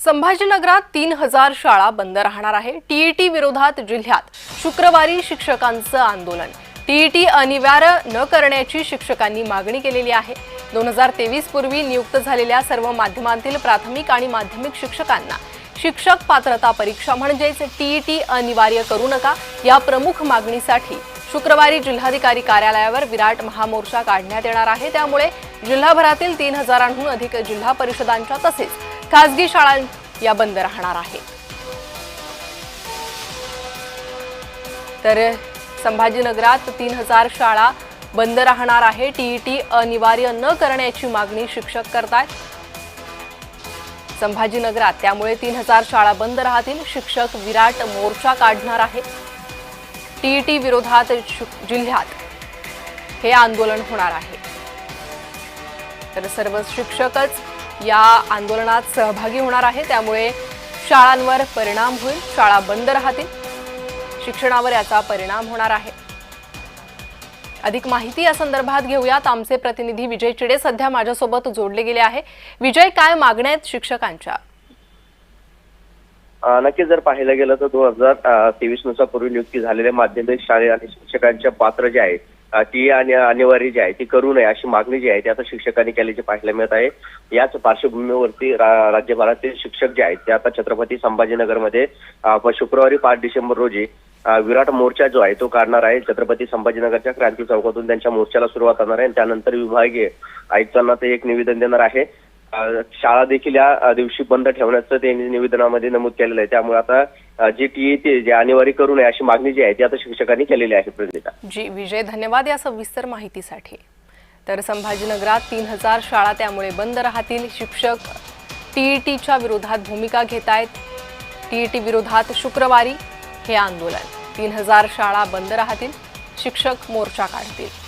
संभाजीनगरात 3000 शाळा बंद राहणार आहे। टीईटी विरोधात जिल्ह्यात शुक्रवारी शिक्षकांचं आंदोलन। टीईटी अनिवार्य न करण्याची शिक्षकांनी मागणी केलेली आहे। 2023 पूर्वी नियुक्त झालेल्या सर्व माध्यमांतील प्राथमिक आणि माध्यमिक शिक्षकांना शिक्षक पात्रता परीक्षा म्हणजेच टीईटी अनिवार्य करू नका या प्रमुख मागणीसाठी शुक्रवारी जिल्हाधिकारी कार्यालयावर विराट महामोर्चा काढण्यात येणार आहे। त्यामुळे जिल्हाभरातील 3000हून अधिक जिल्हा परिषदांच्या तसेच खासगी शाळा या बंद राहणार आहेत। तर संभाजीनगरात 3000 शाळा बंद राहणार आहे। टीईटी अनिवार्य न करण्याची मागणी शिक्षक करतात संभाजीनगरात। त्यामुळे 3000 शाळा बंद राहतील। शिक्षक विराट मोर्चा काढणार आहेत। टीईटी विरोधात जिल्ह्यात हे आंदोलन होणार आहे। तर सर्व शिक्षकच या आंदोलनात सहभागी होणार आहे। त्यामुळे शाळांवर परिणाम होईल, शाळा बंद राहतील, शिक्षणावर याचा परिणाम होणार आहे। अधिक माहिती या संदर्भात घेऊयात। आमचे प्रतिनिधी विजय चिडे सध्या माझ्यासोबत जोडले गेले आहे। विजय, काय मागण्या आहेत शिक्षकांच्या? नक्कीच जर पाहायला गेलं तर 2023 नुसार पूर्वी नियुक्ती झालेल्या माध्यमिक शाळे आणि शिक्षकांच्या पात्र जे आहे ती अनिवार्य जी आहे ती करू नये अशी मागणी जी आहे ती आता शिक्षकांनी केल्याचे पाहायला मिळत आहे। याच पार्श्वभूमीवरती राज्यभरातील शिक्षक जे आहेत ते आता छत्रपती संभाजीनगरमध्ये शुक्रवारी 5 डिसेंबर रोजी विराट मोर्चा जो आहे तो काढणार आहे। छत्रपती संभाजीनगरच्या क्रांती चौकातून त्यांच्या मोर्चाला सुरुवात होणार आहे। त्यानंतर विभागीय आयुक्तांना ते एक निवेदन देणार आहे। शाळा देखील या दिवशी बंद ठेवण्याचं ते निवेदनामध्ये नमूद केलेलं आहे। त्यामुळे आता जी टीईटी जे अनिवार्य करू नये अशी मागणी जी आहे ती आता शिक्षकांनी केलेली आहे। प्रतिनिधी जी विजय, धन्यवाद या सविस्तर माहितीसाठी। तर संभाजीनगरात 3000 शाळा त्यामुळे बंद राहतील। शिक्षक टीईटीच्या विरोधात भूमिका घेत आहेत। टीईटी विरोधात शुक्रवारी हे आंदोलन। 3000 शाळा बंद राहतील, शिक्षक मोर्चा काढतील।